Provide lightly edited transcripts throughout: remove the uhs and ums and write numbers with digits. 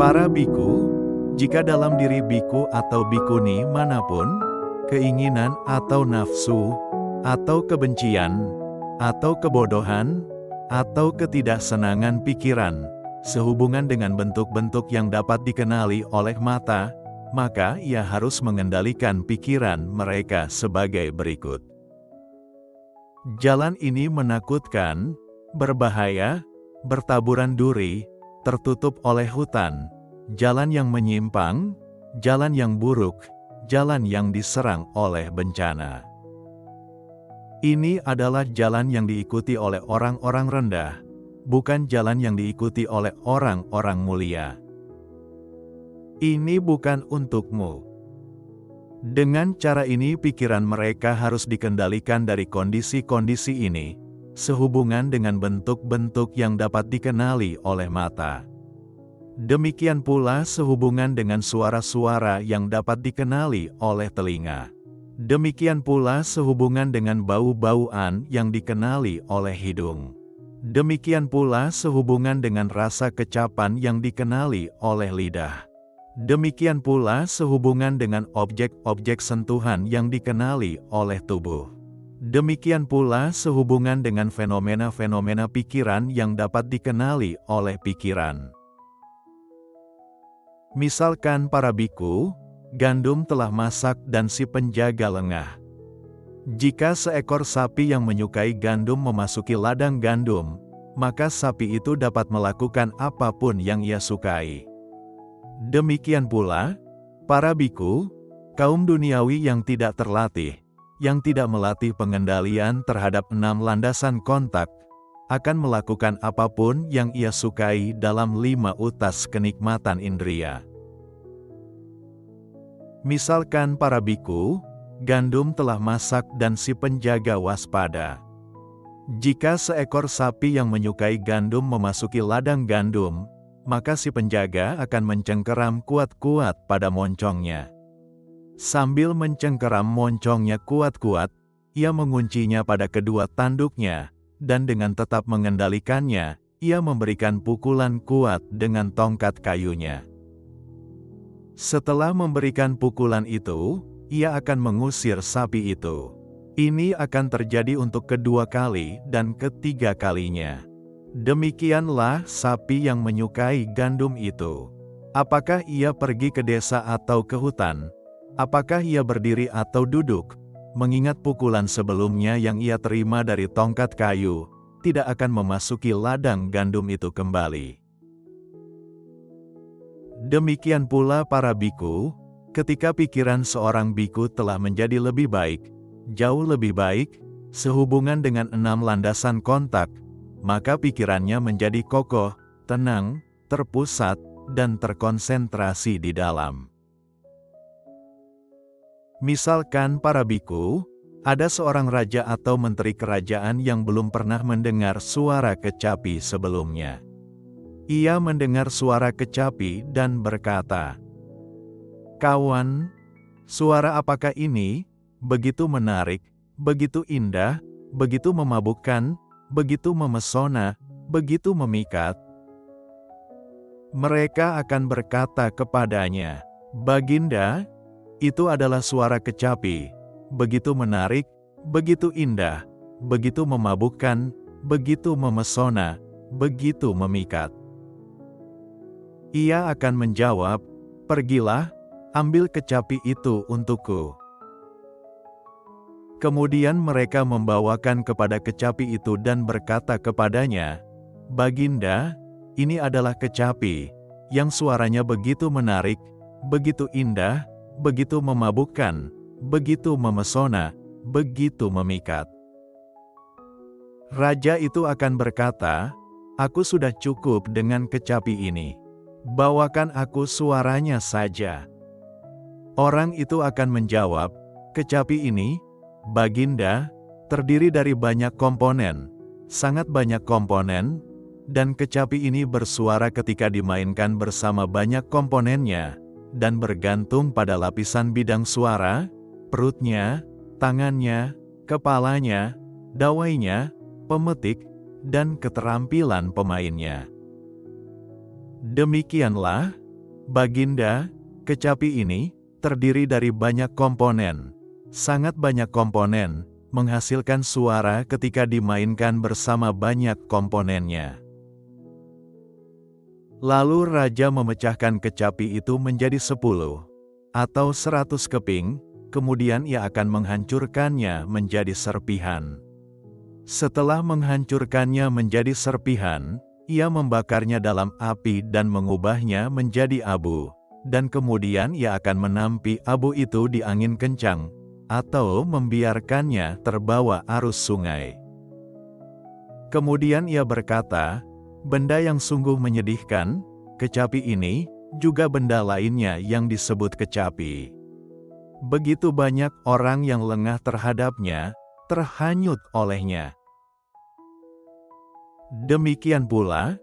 Para biku, jika dalam diri biku atau bikuni manapun, keinginan atau nafsu, atau kebencian, atau kebodohan, atau ketidaksenangan pikiran, sehubungan dengan bentuk-bentuk yang dapat dikenali oleh mata, maka ia harus mengendalikan pikiran mereka sebagai berikut. Jalan ini menakutkan, berbahaya, bertaburan duri, tertutup oleh hutan, jalan yang menyimpang, jalan yang buruk, jalan yang diserang oleh bencana. Ini adalah jalan yang diikuti oleh orang-orang rendah, bukan jalan yang diikuti oleh orang-orang mulia. Ini bukan untukmu. Dengan cara ini pikiran mereka harus dikendalikan dari kondisi-kondisi ini, sehubungan dengan bentuk-bentuk yang dapat dikenali oleh mata. Demikian pula sehubungan dengan suara-suara yang dapat dikenali oleh telinga. Demikian pula sehubungan dengan bau-bauan yang dikenali oleh hidung. Demikian pula sehubungan dengan rasa kecapan yang dikenali oleh lidah. Demikian pula sehubungan dengan objek-objek sentuhan yang dikenali oleh tubuh. Demikian pula sehubungan dengan fenomena-fenomena pikiran yang dapat dikenali oleh pikiran. Misalkan para biku, gandum telah masak dan si penjaga lengah. Jika seekor sapi yang menyukai gandum memasuki ladang gandum, maka sapi itu dapat melakukan apapun yang ia sukai. Demikian pula, para biku, kaum duniawi yang tidak terlatih, yang tidak melatih pengendalian terhadap 6 landasan kontak, akan melakukan apapun yang ia sukai dalam 5 utas kenikmatan indria. Misalkan para biku, gandum telah masak dan si penjaga waspada. Jika seekor sapi yang menyukai gandum memasuki ladang gandum, maka si penjaga akan mencengkeram kuat-kuat pada moncongnya. Sambil mencengkeram moncongnya kuat-kuat, ia menguncinya pada kedua tanduknya, dan dengan tetap mengendalikannya, ia memberikan pukulan kuat dengan tongkat kayunya. Setelah memberikan pukulan itu, ia akan mengusir sapi itu. Ini akan terjadi untuk kedua kali dan ketiga kalinya. Demikianlah sapi yang menyukai gandum itu. Apakah ia pergi ke desa atau ke hutan? Apakah ia berdiri atau duduk? Mengingat pukulan sebelumnya yang ia terima dari tongkat kayu, tidak akan memasuki ladang gandum itu kembali. Demikian pula para biku, ketika pikiran seorang biku telah menjadi lebih baik, jauh lebih baik, sehubungan dengan 6 landasan kontak, maka pikirannya menjadi kokoh, tenang, terpusat, dan terkonsentrasi di dalam. Misalkan para biku, ada seorang raja atau menteri kerajaan yang belum pernah mendengar suara kecapi sebelumnya. Ia mendengar suara kecapi dan berkata, "Kawan, suara apakah ini? Begitu menarik, begitu indah, begitu memabukkan, begitu memesona, begitu memikat." Mereka akan berkata kepadanya, "Baginda, itu adalah suara kecapi, begitu menarik, begitu indah, begitu memabukkan, begitu memesona, begitu memikat." Ia akan menjawab, "Pergilah, ambil kecapi itu untukku." Kemudian mereka membawakan kepada kecapi itu dan berkata kepadanya, "Baginda, ini adalah kecapi, yang suaranya begitu menarik, begitu indah, begitu memabukkan, begitu memesona, begitu memikat." Raja itu akan berkata, "Aku sudah cukup dengan kecapi ini. Bawakan aku suaranya saja." Orang itu akan menjawab, "Kecapi ini, Baginda, terdiri dari banyak komponen, sangat banyak komponen, dan kecapi ini bersuara ketika dimainkan bersama banyak komponennya, dan bergantung pada lapisan bidang suara, perutnya, tangannya, kepalanya, dawainya, pemetik, dan keterampilan pemainnya." Demikianlah, Baginda, kecapi ini terdiri dari banyak komponen. Sangat banyak komponen, menghasilkan suara ketika dimainkan bersama banyak komponennya. Lalu raja memecahkan kecapi itu menjadi 10 atau 100 keping, kemudian ia akan menghancurkannya menjadi serpihan. Setelah menghancurkannya menjadi serpihan, ia membakarnya dalam api dan mengubahnya menjadi abu, dan kemudian ia akan menampi abu itu di angin kencang, atau membiarkannya terbawa arus sungai. Kemudian ia berkata, "Benda yang sungguh menyedihkan, kecapi ini, juga benda lainnya yang disebut kecapi. Begitu banyak orang yang lengah terhadapnya, terhanyut olehnya." Demikian pula,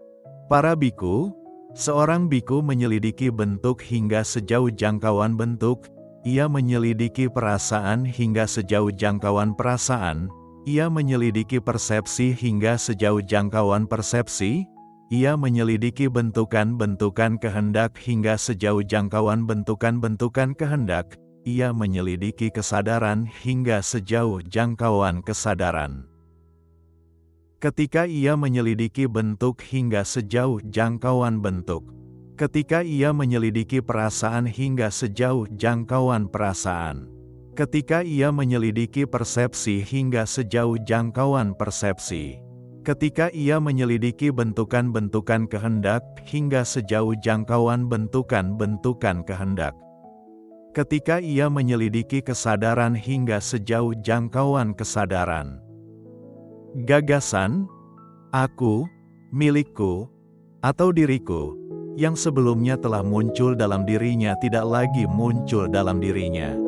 para biku, seorang biku menyelidiki bentuk hingga sejauh jangkauan bentuk, ia menyelidiki perasaan hingga sejauh jangkauan perasaan, ia menyelidiki persepsi hingga sejauh jangkauan persepsi, ia menyelidiki bentukan-bentukan kehendak hingga sejauh jangkauan bentukan-bentukan kehendak, ia menyelidiki kesadaran hingga sejauh jangkauan kesadaran. Ketika ia menyelidiki bentuk hingga sejauh jangkauan bentuk, ketika ia menyelidiki perasaan hingga sejauh jangkauan perasaan, ketika ia menyelidiki persepsi hingga sejauh jangkauan persepsi, ketika ia menyelidiki bentukan-bentukan kehendak hingga sejauh jangkauan bentukan-bentukan kehendak, ketika ia menyelidiki kesadaran hingga sejauh jangkauan kesadaran, gagasan, aku, milikku, atau diriku, yang sebelumnya telah muncul dalam dirinya tidak lagi muncul dalam dirinya.